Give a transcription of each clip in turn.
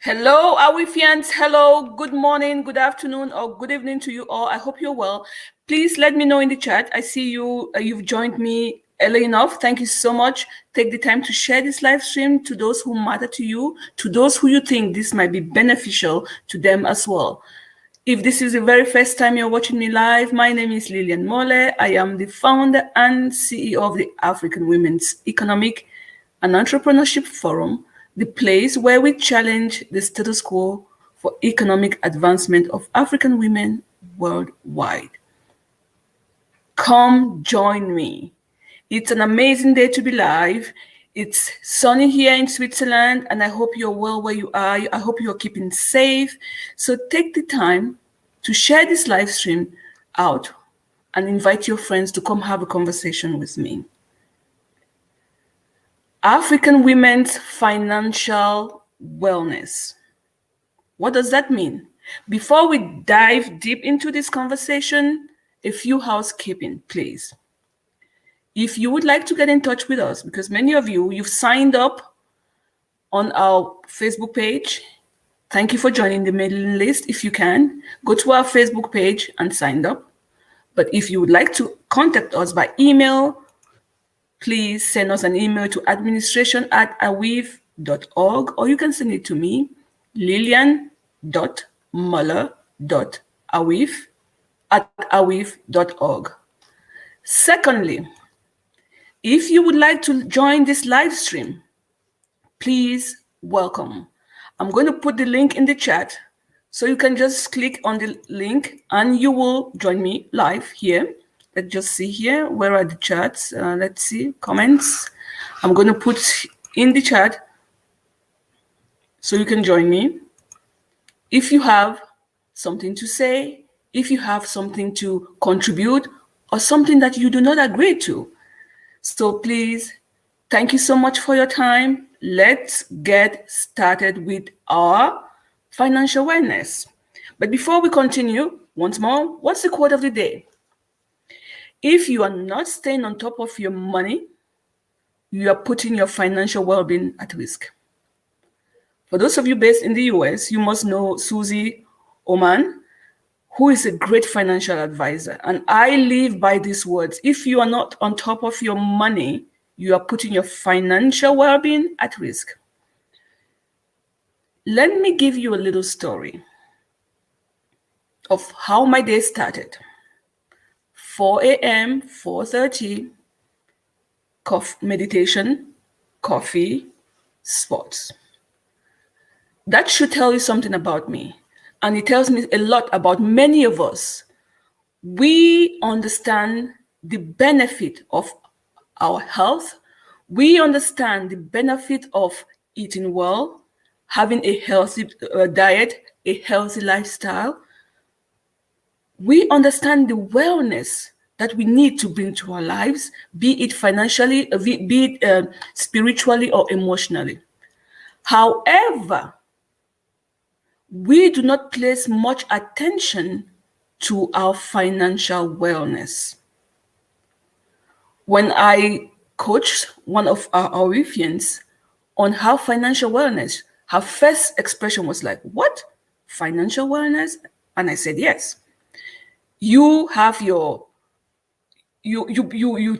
Hello, Awifians. Hello, good morning, good afternoon, or good evening to you all. I hope you're well. Please let me know in the chat. I see you, you've joined me early enough. Thank you so much. Take the time to share this live stream to those who matter to you, to those who you think this might be beneficial to them as well. If this is the very first time you're watching me live, my name is Lillian Mole. I am the founder and CEO of the African Women's Economic and Entrepreneurship Forum, the place where we challenge the status quo for economic advancement of African women worldwide. Come join me. It's an amazing day to be live. It's sunny here in Switzerland, and I hope you're well where you are. I hope you're keeping safe. So take the time to share this live stream out and invite your friends to come have a conversation with me. African women's financial wellness. What does that mean? Before we dive deep into this conversation, a few housekeeping, please. If you would like to get in touch with us, because many of you, you've signed up on our Facebook page. Thank you for joining the mailing list. If you can, go to our Facebook page and sign up. But if you would like to contact us by email, please send us an email to administration@awiv.org, or you can send it to me, lillian.muller.awiv@awiv.org. Secondly, if you would like to join this live stream, please welcome. I'm going to put the link in the chat, so you can just click on the link and you will join me live here. Let's just see here. Where are the chats? Let's see, comments. I'm going to put in the chat so you can join me. If you have something to say, if you have something to contribute, or something that you do not agree to. So please, thank you so much for your time. Let's get started with our financial wellness. But before we continue, once more, what's the quote of the day? If you are not staying on top of your money, you are putting your financial well-being at risk. For those of you based in the US, you must know Susie Oman, who is a great financial advisor. And I live by these words. If you are not on top of your money, you are putting your financial well-being at risk. Let me give you a little story of how my day started. 4 a.m., 4:30, meditation, coffee, sports. That should tell you something about me. And it tells me a lot about many of us. We understand the benefit of our health. We understand the benefit of eating well, having a healthy diet, a healthy lifestyle. We understand the wellness that we need to bring to our lives, be it financially, be it spiritually or emotionally. However, we do not place much attention to our financial wellness. When I coached one of our Awifians on how financial wellness, her first expression was like, "What? Financial wellness?" And I said, yes. You have you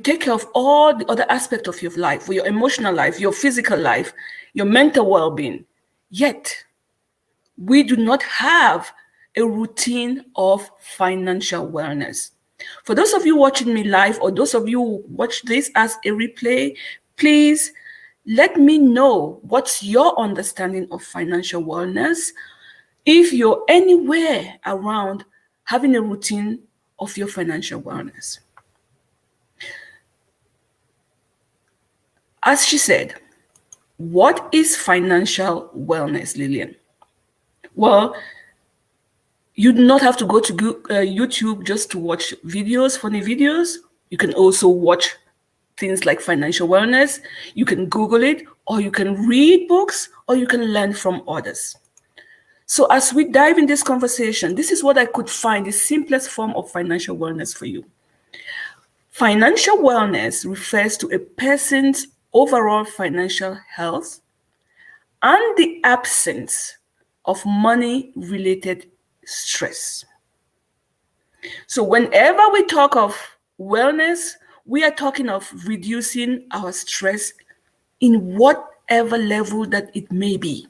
take care of all the other aspects of your life, your emotional life, your physical life, your mental well-being. Yet, we do not have a routine of financial wellness. For those of you watching me live, or those of you who watch this as a replay, please let me know what's your understanding of financial wellness. If you're anywhere around having a routine of your financial wellness. As she said, what is financial wellness, Lillian? Well, you do not have to go to YouTube just to watch videos, funny videos. You can also watch things like financial wellness. You can Google it, or you can read books, or you can learn from others. So as we dive in this conversation, this is what I could find the simplest form of financial wellness for you. Financial wellness refers to a person's overall financial health and the absence of money-related stress. So whenever we talk of wellness, we are talking of reducing our stress in whatever level that it may be.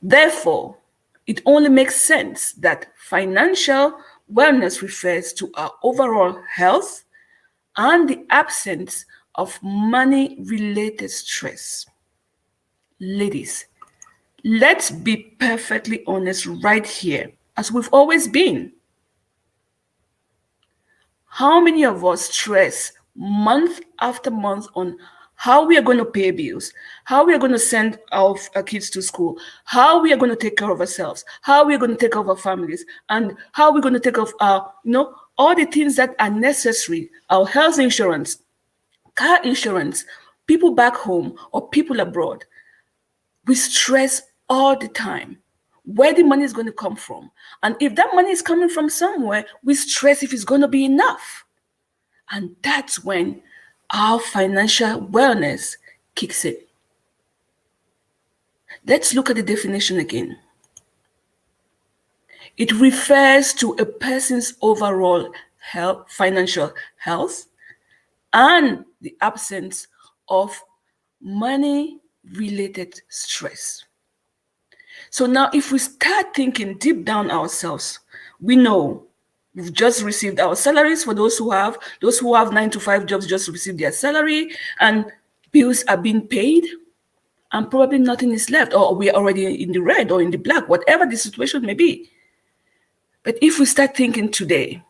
Therefore, it only makes sense that financial wellness refers to our overall health and the absence of money-related stress. Ladies, let's be perfectly honest right here, as we've always been. How many of us stress month after month on how we are going to pay bills, how we are going to send our kids to school, how we are going to take care of ourselves, how we are going to take care of our families, and how we're going to take care of our, all the things that are necessary, our health insurance, car insurance, people back home or people abroad. We stress all the time where the money is going to come from. And if that money is coming from somewhere, we stress if it's going to be enough. And that's when our financial wellness kicks in. Let's look at the definition again. It refers to a person's overall health, financial health, and the absence of money-related stress. So now if we start thinking deep down ourselves, we know we've just received our salaries. For those who have 9-to-5 jobs, just received their salary, and bills are being paid, and probably nothing is left, or we're already in the red or in the black, whatever the situation may be. But if we start thinking today,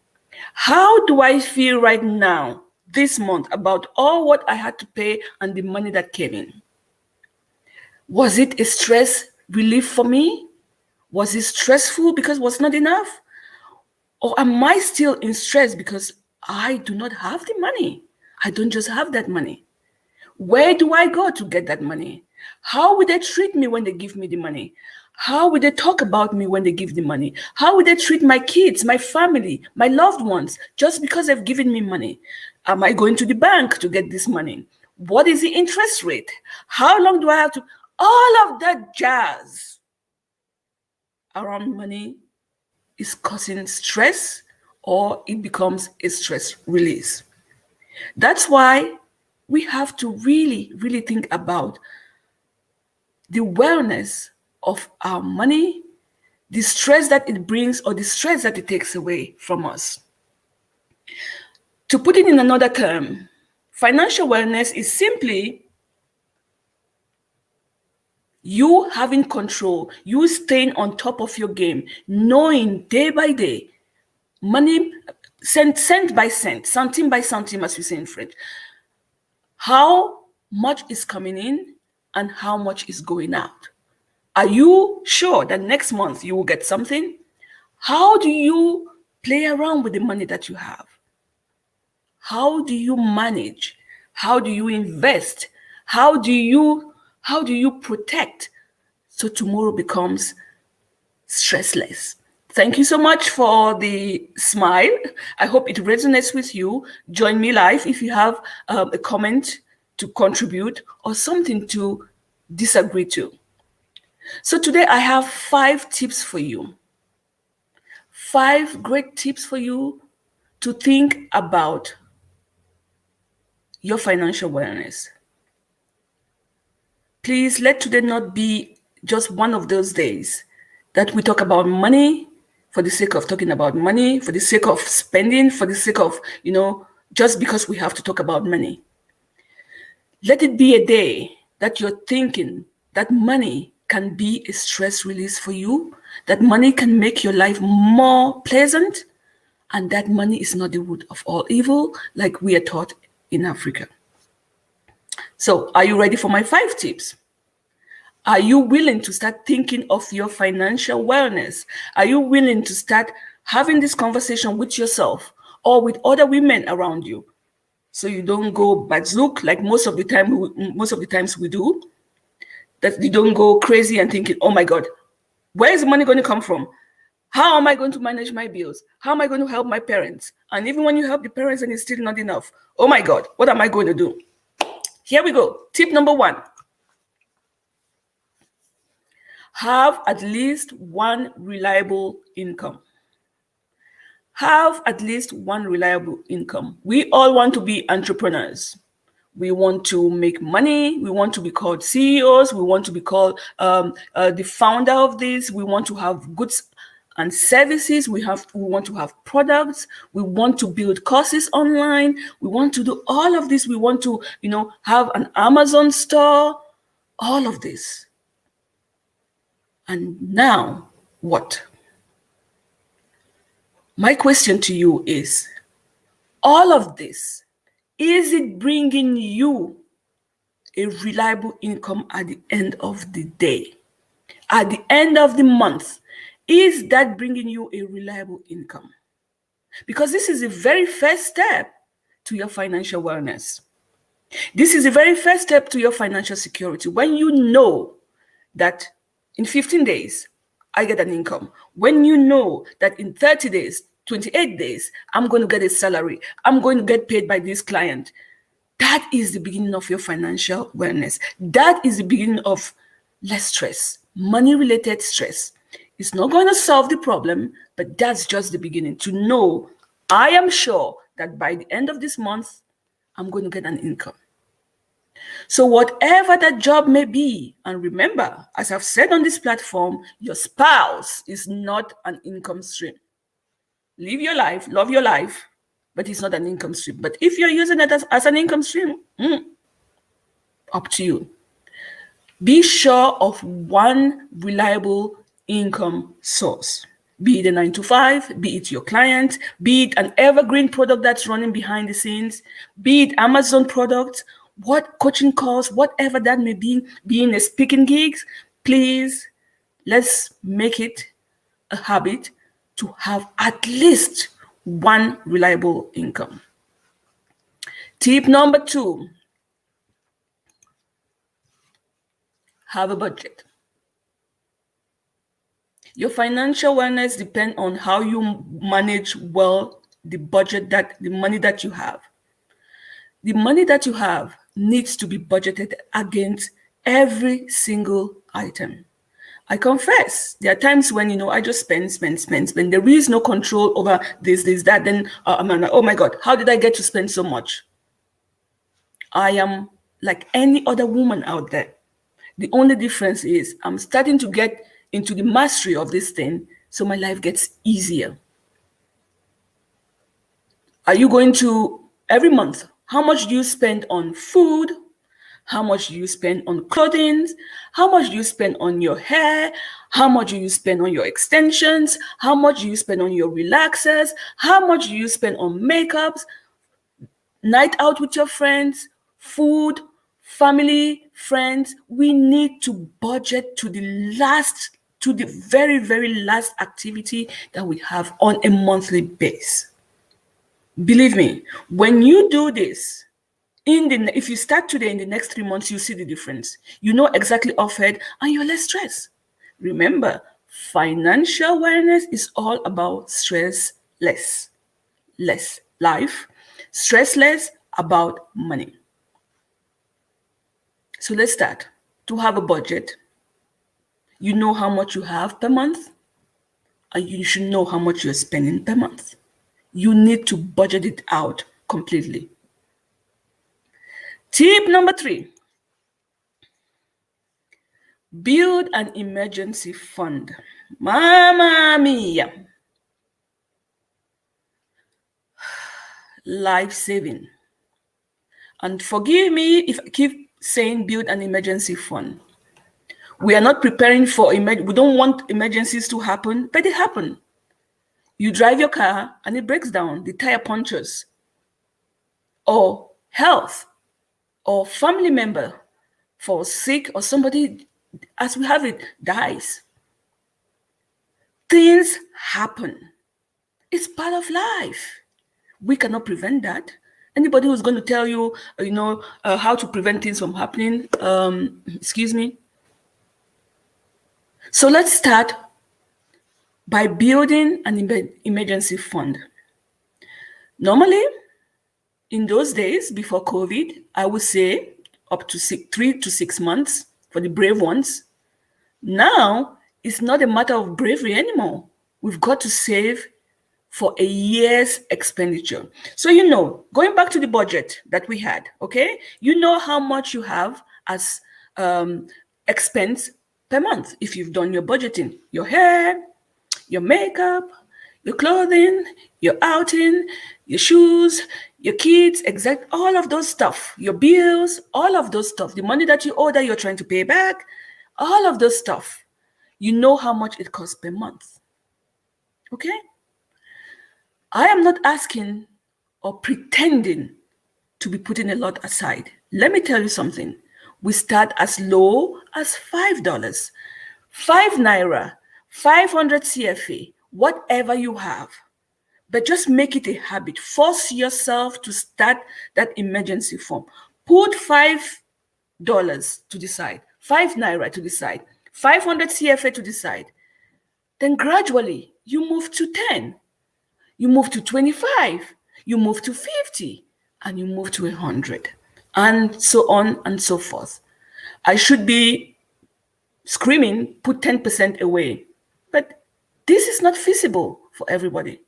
how do I feel right now, this month, about all what I had to pay and the money that came in? Was it a stress relief for me? Was it stressful because it was not enough? Or am I still in stress because I do not have the money? I don't just have that money. Where do I go to get that money? How would they treat me when they give me the money? How would they talk about me when they give the money? How would they treat my kids, my family, my loved ones, just because they've given me money? Am I going to the bank to get this money? What is the interest rate? How long do I have to? All of that jazz around money is causing stress, or it becomes a stress release. That's why we have to really, really think about the wellness of our money, the stress that it brings or the stress that it takes away from us. To put it in another term, financial wellness is simply you having control, you staying on top of your game, knowing day by day, money, cent by cent, centime by centime, as we say in French, how much is coming in and how much is going out. Are you sure that next month you will get something? How do you play around with the money that you have? How do you manage? How do you invest? How do you protect so tomorrow becomes stressless? Thank you so much for the smile. I hope it resonates with you. Join me live if you have a comment to contribute or something to disagree to. So today I have 5 tips for you. 5 great tips for you to think about your financial wellness. Please let today not be just one of those days that we talk about money for the sake of talking about money, for the sake of spending, for the sake of, just because we have to talk about money. Let it be a day that you're thinking that money can be a stress release for you, that money can make your life more pleasant, and that money is not the root of all evil, like we are taught in Africa. So, are you ready for my 5 tips? Are you willing to start thinking of your financial wellness? Are you willing to start having this conversation with yourself or with other women around you, so you don't go bazook like most of the times we do? That you don't go crazy and thinking, oh my God, where is the money going to come from? How am I going to manage my bills? How am I going to help my parents? And even when you help the parents and it's still not enough, oh my God, what am I going to do? Here we go. Tip number 1. Have at least one reliable income. Have at least one reliable income. We all want to be entrepreneurs. We want to make money. We want to be called CEOs. We want to be called the founder of this. We want to have goods and services. We want to have products. We want to build courses online. We want to do all of this. We want to, have an Amazon store. All of this. And now, what? My question to you is, all of this, is it bringing you a reliable income at the end of the day? At the end of the month, is that bringing you a reliable income? Because this is the very first step to your financial wellness. This is the very first step to your financial security. When you know that in 15 days, I get an income. When you know that in 30 days, 28 days, I'm going to get a salary. I'm going to get paid by this client. That is the beginning of your financial wellness. That is the beginning of less stress, money-related stress. It's not going to solve the problem, but that's just the beginning. To know, I am sure that by the end of this month, I'm going to get an income. So whatever that job may be, and remember, as I've said on this platform, your spouse is not an income stream. Live your life, love your life, but it's not an income stream. But if you're using it as an income stream, up to you. Be sure of one reliable income source. Be it a 9-to-5, be it your client, be it an evergreen product that's running behind the scenes, be it Amazon product, what coaching calls, whatever that may be in a speaking gigs, please, let's make it a habit to have at least one reliable income. Tip number 2, have a budget. Your financial wellness depends on how you manage well the money that you have. The money that you have needs to be budgeted against every single item. I confess, there are times when, I just spend. There is no control over this, that. Then I'm like, oh my God, how did I get to spend so much? I am like any other woman out there. The only difference is I'm starting to get into the mastery of this thing, so my life gets easier. Are you going to, every month, how much do you spend on food? How much do you spend on clothing? How much do you spend on your hair? How much do you spend on your extensions? How much do you spend on your relaxers? How much do you spend on makeups? Night out with your friends, food, family, friends. We need to budget to the very, very last activity that we have on a monthly basis. Believe me, when you do this, if you start today, in the next 3 months, you see the difference. You know exactly offhead, and you're less stressed. Remember, financial wellness is all about stress less life, stress less about money. So let's start. To have a budget, you know how much you have per month, and you should know how much you're spending per month. You need to budget it out completely. Tip number 3, build an emergency fund. Mamma mia. Life saving. And forgive me if I keep saying build an emergency fund. We are not preparing for we don't want emergencies to happen, but they happen. You drive your car and it breaks down, the tire punctures, or health, or family member falls sick, or somebody, as we have it, dies. Things happen. It's part of life. We cannot prevent that. Anybody who's going to tell you, how to prevent things from happening, excuse me. So let's start by building an emergency fund. Normally, in those days before COVID, I would say up to 3 to 6 months for the brave ones. Now, it's not a matter of bravery anymore. We've got to save for a year's expenditure. So, going back to the budget that we had, okay, you know how much you have as expense per month if you've done your budgeting, your hair, your makeup, your clothing, your outing, your shoes, your kids, exact all of those stuff, your bills, all of those stuff, the money that you owe that you're trying to pay back, all of those stuff. You know how much it costs per month. Okay? I am not asking or pretending to be putting a lot aside. Let me tell you something. We start as low as $5, 5 naira, 500 CFA, whatever you have. But just make it a habit. Force yourself to start that emergency fund. Put $5 to the side, 5 naira to the side, 500 CFA to the side. Then gradually you move to 10. You move to 25, you move to 50, and you move to 100, and so on and so forth. I should be screaming, put 10% away, but this is not feasible for everybody.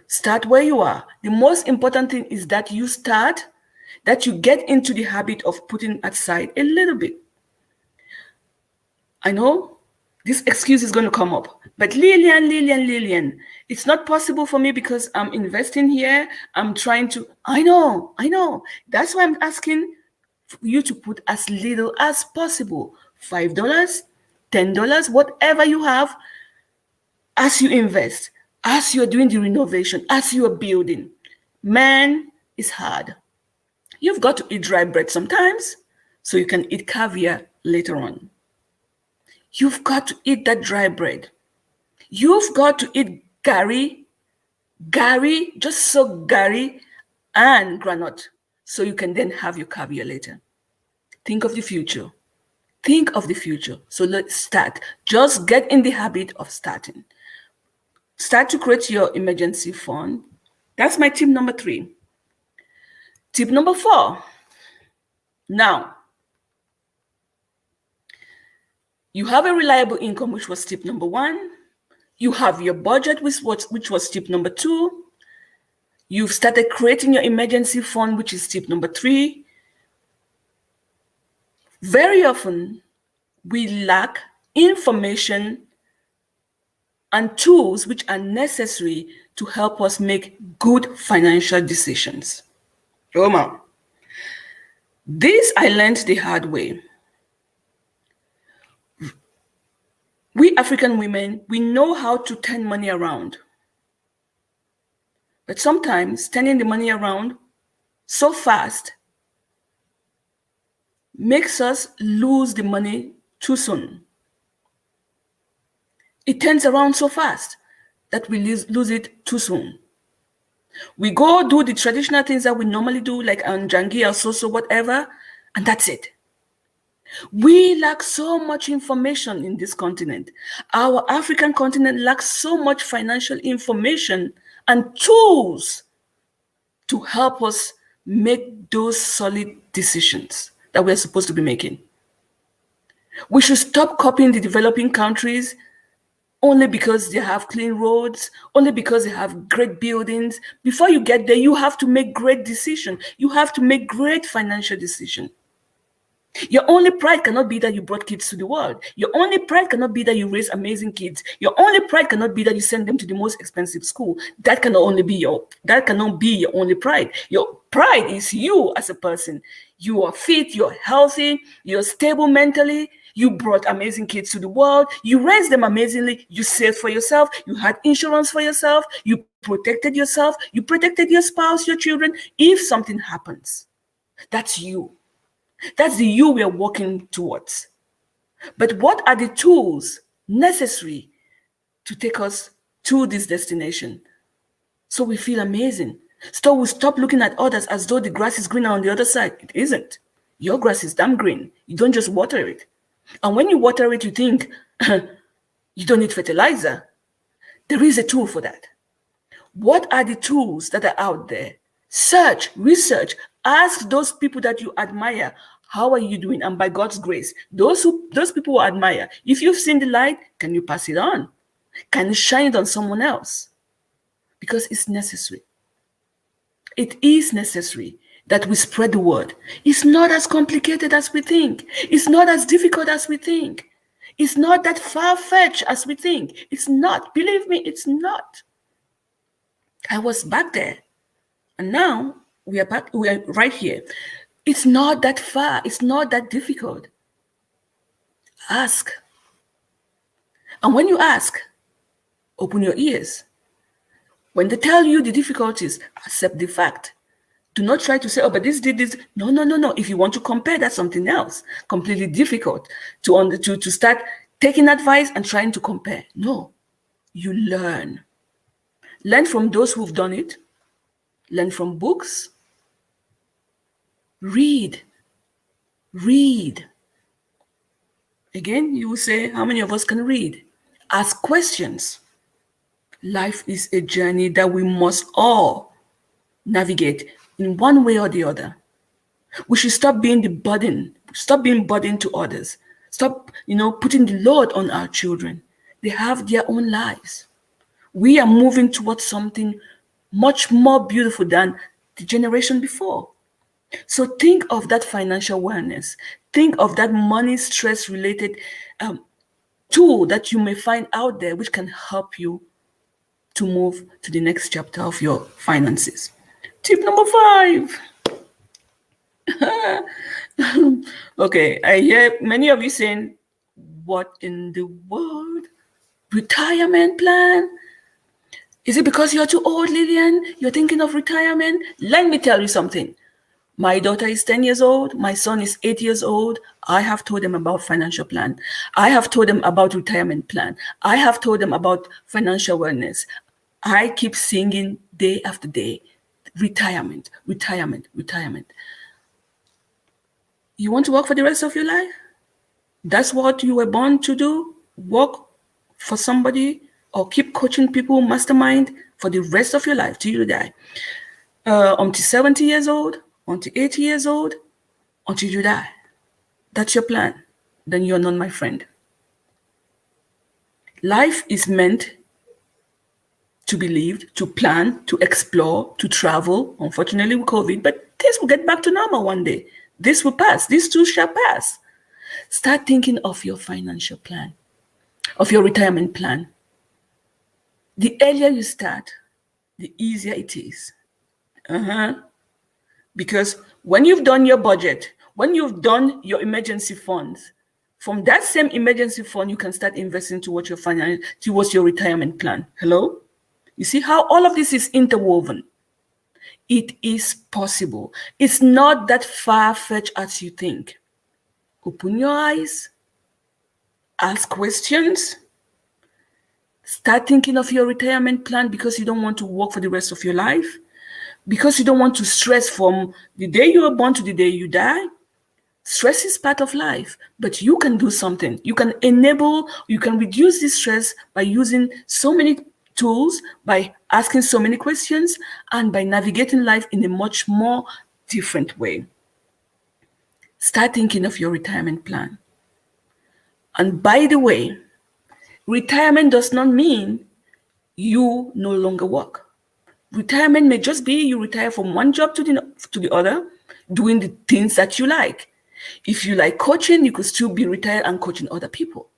Start where you are. The most important thing is that you start, that you get into the habit of putting aside a little bit. I know this excuse is going to come up, but Lillian, it's not possible for me because I'm investing here. I'm trying to, I know. That's why I'm asking you to put as little as possible. $5, $10, whatever you have, as you invest, as you're doing the renovation, as you're building. Man, it's hard. You've got to eat dry bread sometimes so you can eat caviar later on. You've got to eat that dry bread. You've got to eat gari, just soak gari and granite so you can then have your caviar later. Think of the future. So let's start. Just get in the habit of starting. Start to create your emergency fund. That's my tip number 3. Tip number 4. Now, you have a reliable income, which was tip number 1. You have your budget, which was tip number 2. You've started creating your emergency fund, which is tip number 3. Very often, we lack information and tools which are necessary to help us make good financial decisions. Roma, this I learned the hard way. We African women, we know how to turn money around. But sometimes turning the money around so fast makes us lose the money too soon. It turns around so fast that we lose it too soon. We go do the traditional things that we normally do, like Njangi or so, whatever, and that's it. We lack so much information in this continent. Our African continent lacks so much financial information and tools to help us make those solid decisions that we're supposed to be making. We should stop copying the developing countries only because they have clean roads, only because they have great buildings. Before you get there, you have to make great decisions. You have to make great financial decisions. Your only pride cannot be that you brought kids to the world. Your only pride cannot be that you raise amazing kids. Your only pride cannot be that you send them to the most expensive school. That cannot be your only pride. Your pride is you as a person. You are fit, you're healthy, you're stable mentally. You brought amazing kids to the world. You raised them amazingly. You saved for yourself. You had insurance for yourself. You protected yourself. You protected your spouse, your children. If something happens, that's you. That's the you we are working towards. But what are the tools necessary to take us to this destination so we feel amazing? So we stop looking at others as though the grass is greener on the other side. It isn't. Your grass is damn green. You don't just water it. And when you water it, you think you don't need fertilizer. There is a tool for that. What are the tools that are out there? Search, research, ask those people that you admire. How are you doing? And by God's grace, those people who admire, if you've seen the light, can you pass it on? Can you shine it on someone else? Because it's necessary. It is necessary that we spread the word. It's not as complicated as we think. It's not as difficult as we think. It's not that far-fetched as we think. It's not. Believe me, it's not. I was back there. And now we are back. We are right here. It's not that far. It's not that difficult. Ask. And when you ask, open your ears. When they tell you the difficulties, accept the fact. Do not try to say, oh, but this did this. No, no, no, no. If you want to compare, that's something else. Completely difficult to start taking advice and trying to compare. No. You learn. Learn from those who've done it. Learn from books. Read. Read. Again, you will say, how many of us can read? Ask questions. Life is a journey that we must all navigate in one way or the other. We should stop being the burden. Stop being burden to others. Stop, putting the load on our children. They have their own lives. We are moving towards something much more beautiful than the generation before. So think of that financial wellness. Think of that money stress related tool that you may find out there which can help you to move to the next chapter of your finances. Tip number 5. Okay, I hear many of you saying, what in the world? Retirement plan? Is it because you're too old, Lillian? You're thinking of retirement? Let me tell you something. My daughter is 10 years old. My son is 8 years old. I have told them about financial plan. I have told them about retirement plan. I have told them about financial wellness. I keep singing day after day, retirement, retirement, retirement. You want to work for the rest of your life? That's what you were born to do? Work for somebody or keep coaching people, mastermind for the rest of your life till you die? Until 70 years old, until 80 years old, until you die. That's your plan. Then you're not my friend. Life is meant to be lived, to plan, to explore, to travel. Unfortunately with COVID, but things will get back to normal one day. This will pass. This too shall pass. Start thinking of your financial plan, of your retirement plan. The earlier you start, the easier it is. Because when you've done your budget, when you've done your emergency funds, from that same emergency fund, you can start investing towards your retirement plan. Hello? You see how all of this is interwoven? It is possible. It's not that far-fetched as you think. Open your eyes. Ask questions. Start thinking of your retirement plan because you don't want to work for the rest of your life. Because you don't want to stress from the day you were born to the day you die. Stress is part of life, but you can do something. You can reduce this stress by using so many tools, by asking so many questions, and by navigating life in a much more different way. Start thinking of your retirement plan. And by the way, retirement does not mean you no longer work. Retirement may just be you retire from one job to the other, doing the things that you like. If you like coaching, you could still be retired and coaching other people.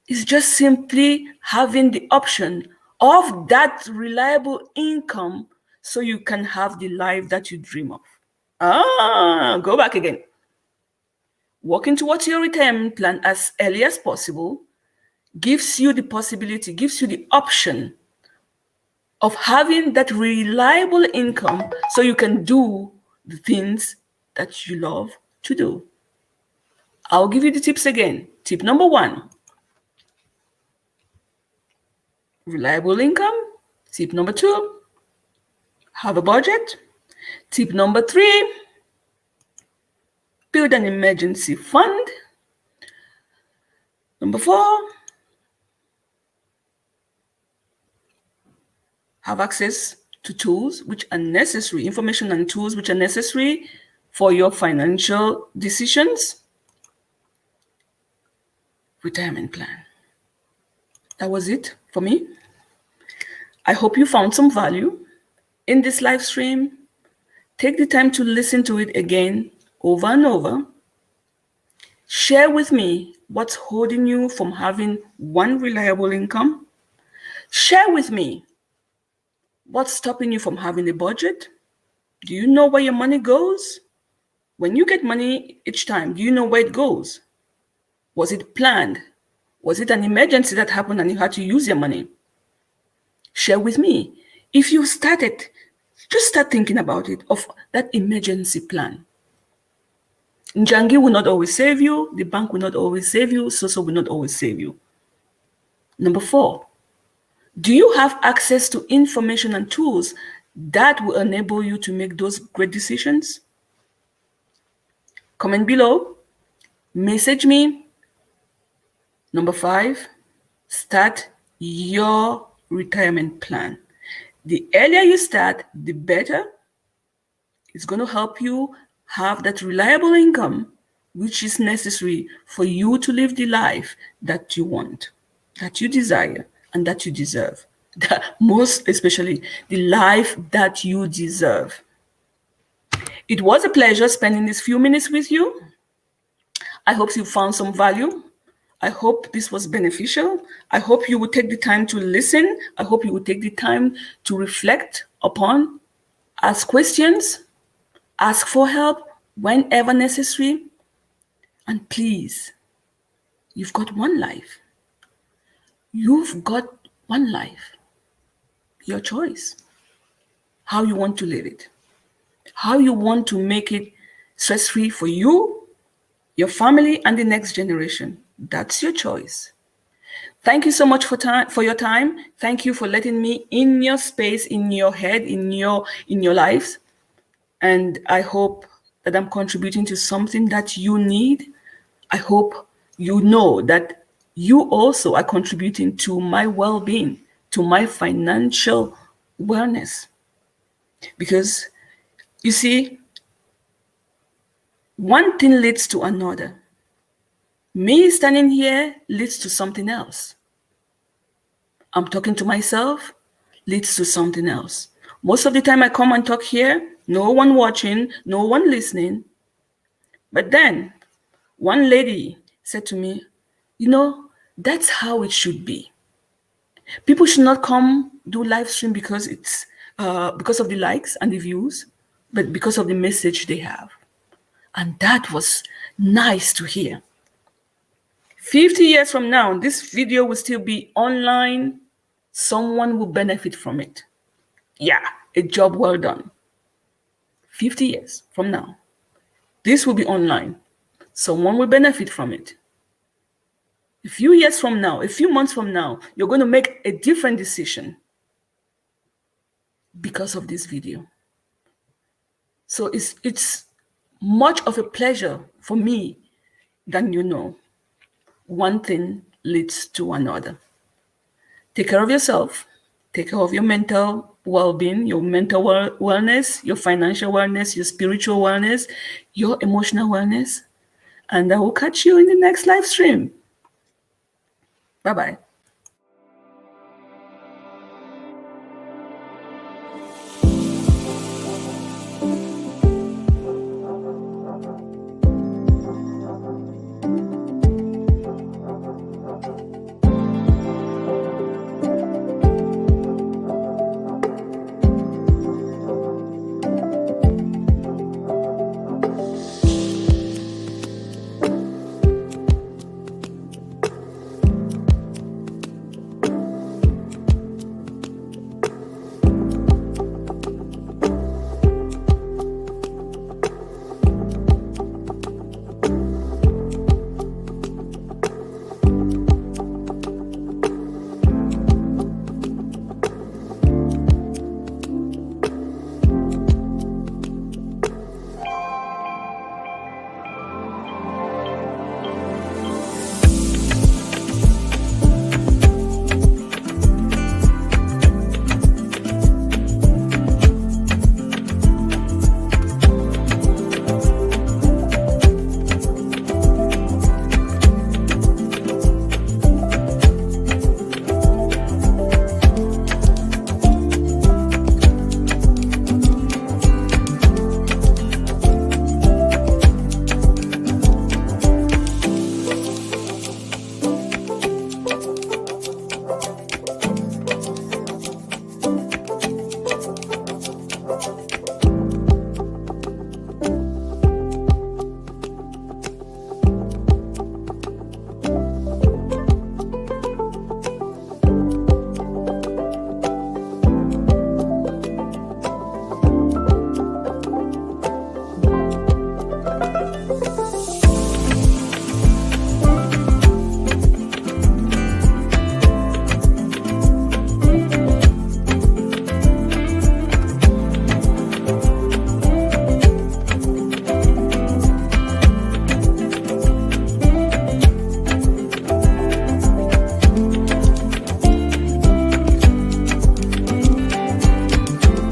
It's just simply having the option of that reliable income so you can have the life that you dream of. Go back again. Working towards your retirement plan as early as possible gives you the possibility, gives you the option of having that reliable income so you can do the things that you love to do. I'll give you the tips again. Tip number 1, reliable income. Tip number 2, have a budget. Tip number 3, build an emergency fund. Number 4, have access to tools which are necessary, information and tools which are necessary for your financial decisions. Retirement plan. That was it for me. I hope you found some value in this live stream. Take the time to listen to it again over and over. Share with me what's holding you from having one reliable income. Share with me what's stopping you from having a budget. Do you know where your money goes? When you get money each time, do you know where it goes? Was it planned? Was it an emergency that happened and you had to use your money? Share with me. If you started, just start thinking about it, of that emergency plan. Njangi will not always save you. The bank will not always save you. So will not always save you. Number 4, do you have access to information and tools that will enable you to make those great decisions? Comment below. Message me. Number 5, start your retirement plan. The earlier you start, the better. It's going to help you have that reliable income, which is necessary for you to live the life that you want, that you desire, and that you deserve. Most especially, the life that you deserve. It was a pleasure spending these few minutes with you. I hope you found some value. I hope this was beneficial. I hope you will take the time to listen. I hope you will take the time to reflect upon, ask questions, ask for help whenever necessary. And please, you've got one life. You've got one life. Your choice. How you want to live it. How you want to make it stress-free for you, your family, and the next generation. That's your choice. Thank you so much for your time. Thank you for letting me in your space, in your head, in your lives. And I hope that I'm contributing to something that you need. I hope you know that you also are contributing to my well-being, to my financial wellness. Because you see, one thing leads to another. Me standing here leads to something else. I'm talking to myself leads to something else. Most of the time I come and talk here, no one watching, no one listening. But then one lady said to me, that's how it should be. People should not come do live stream because it's because of the likes and the views, but because of the message they have. And that was nice to hear. 50 years from now, this video will still be online. Someone will benefit from it. Yeah, a job well done. 50 years from now, this will be online. Someone will benefit from it. A few years from now, a few months from now, you're going to make a different decision because of this video. So it's much of a pleasure for me than you know. One thing leads to another. Take care of yourself. Take care of your mental well-being, your mental wellness, your financial wellness, your spiritual wellness, your emotional wellness. And I will catch you in the next live stream. Bye-bye.